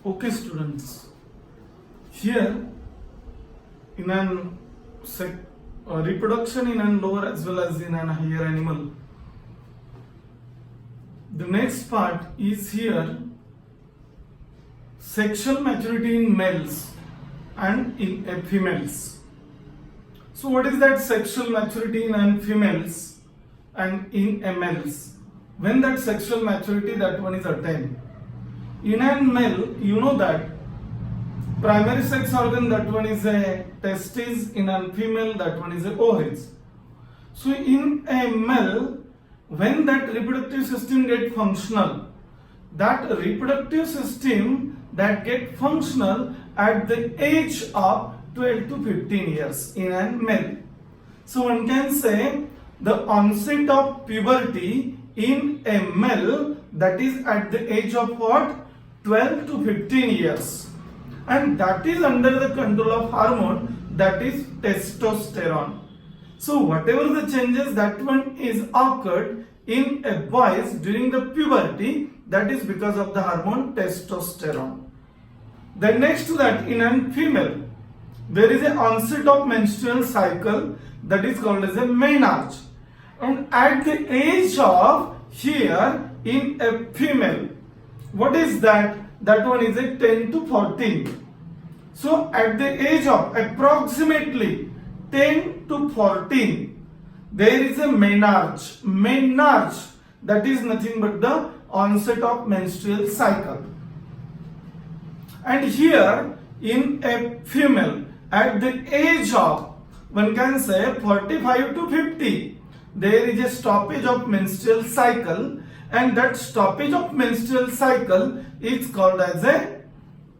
Okay, students. Here, in an reproduction in an lower as well as in an higher animal, the next part is here sexual maturity in males and in females. So, what is that sexual maturity in females and in males? When that sexual maturity that one is attained. In a male, you know that primary sex organ that one is a testis, in a female that one is a ovaries. So in a male, when that reproductive system get functional, that reproductive system that get functional at the age of 12 to 15 years in a male. So one can say the onset of puberty in a male, that is at the age of what? 12 to 15 years, and that is under the control of hormone, that is testosterone. So whatever the changes that one is occurred in a boys during the puberty, that is because of the hormone testosterone. Then next to that, in a female, there is an onset of menstrual cycle, that is called as a menarche, and at the age of here in a female, what is that? That one is a 10 to 14. So at the age of approximately 10 to 14, there is a menarche. Menarche, that is nothing but the onset of menstrual cycle. And here in a female, at the age of, one can say 45 to 50, there is a stoppage of menstrual cycle, and that stoppage of menstrual cycle is called as a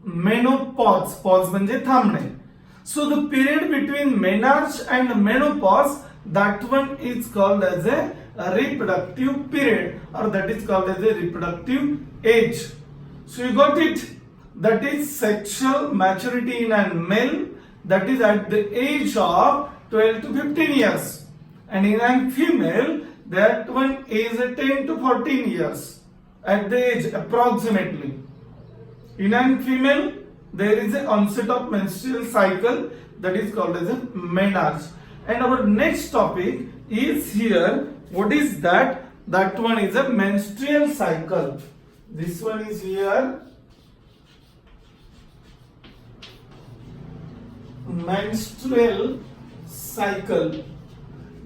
menopause. Pause म्हणजे थांबणे. So the period between menarche and menopause, that one is called as a reproductive period, or that is called as a reproductive age. So you got it. That is sexual maturity in a male, that is at the age of 12 to 15 years, and in a female, that one is 10 to 14 years at the age approximately. In a female, there is an onset of menstrual cycle, that is called as a menarche. And our next topic is here, what is that? That one is a menstrual cycle. This one is here, menstrual cycle.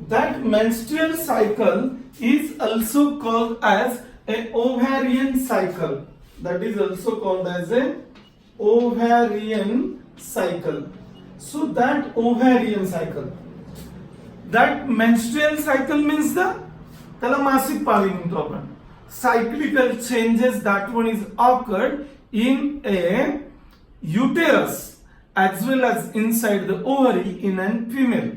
That menstrual cycle is also called as a ovarian cycle. That is also called as a ovarian cycle. So that ovarian cycle, that menstrual cycle means त्याला मासिक पाळी म्हणतो आपण. Cyclical changes that one is occurred in a uterus as well as inside the ovary in a female.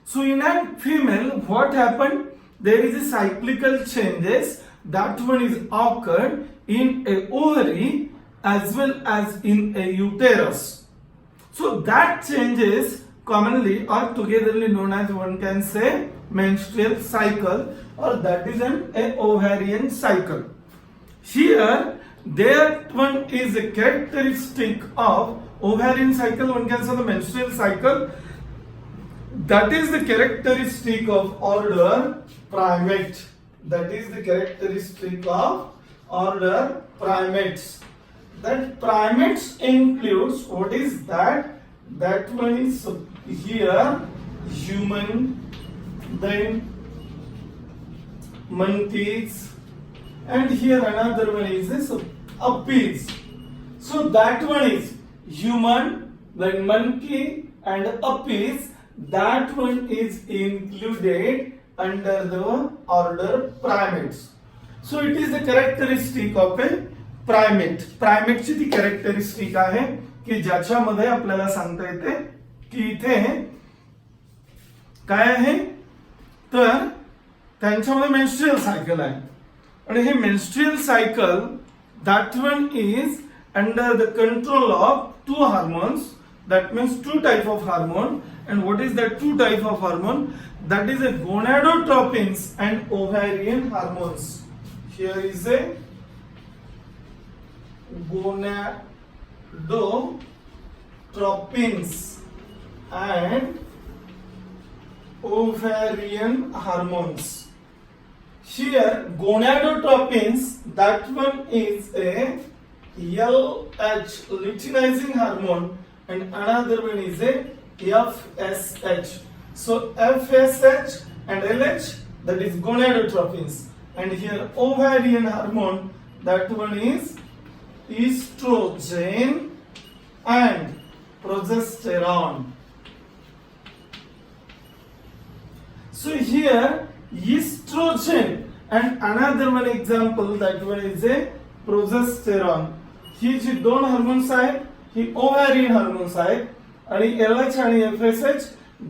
So in a female, what happened? There is a cyclical changes that one is occurred in a ovary as well as in a uterus. So that changes commonly or togetherly known as, one can say, menstrual cycle, or that is an ovarian cycle. Here, that one is a characteristic of ovarian cycle, one can say the menstrual cycle. That is the characteristic of order primate. That is the characteristic of order primates. That primates includes, what is that? That one is here human, then monkeys, and here another one is this apes. So that one is human, then monkey and apes. That one is included under the order primates. So it is the characteristic of a primate. Primate ची ती characteristic आहे की ज्याच्यामध्ये आपल्याला सांगता येते की इथे काय आहे, तर त्यांच्यामध्ये मेन्स्ट्रुअल सायकल आहे, आणि हे menstrual cycle, that one is under the control of two hormones. That means two type of hormone. And what is that two type of hormone? That is a gonadotropins and ovarian hormones. Here is a gonadotropins and ovarian hormones. Here gonadotropins, that one is a LH, luteinizing hormone, and another one is a FSH. So FSH and LH, that is gonadotropins, and here ovarian hormone, that one is estrogen and progesterone. So here estrogen and another one example, that one is a progesterone. ही जी दोन hormones आहेत ही ovarian hormones आहेत आणि LH आणि FSH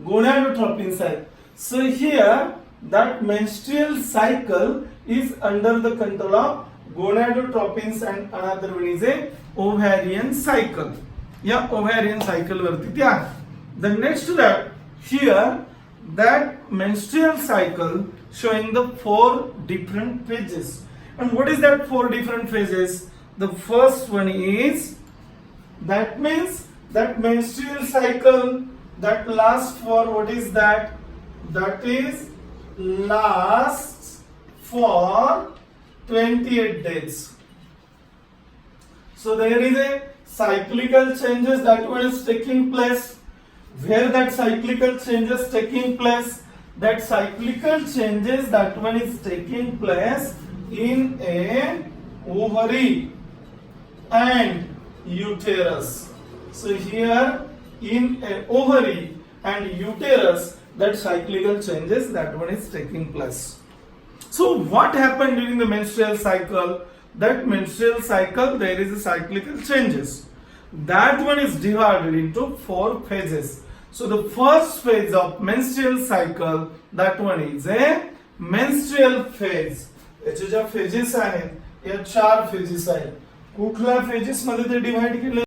gonadotropins आहेत. So here that menstrual cycle is under the control of gonadotropins and another one is a ovarian cycle. या ovarian cycle वरती ते आहे. The next to that, here that menstrual cycle showing the 4 different phases. And what is that 4 different phases? The first one is, that means that menstrual cycle that lasts for, what is that? That is lasts for 28 days. So there is a cyclical changes that one is taking place. Where that cyclical changes taking place? That cyclical changes, that one is taking place in a ovary and uterus. So here in a ovary and uterus, that cyclical changes, that one is taking place. So what happened during the menstrual cycle? That menstrual cycle, there is a cyclical changes. That one is divided into 4 phases. So the first phase of menstrual cycle, that one is a menstrual phase. याचे ज्या phases आहेत या 4 phases आहेत. कुठल्या phases मध्ये ते divide केले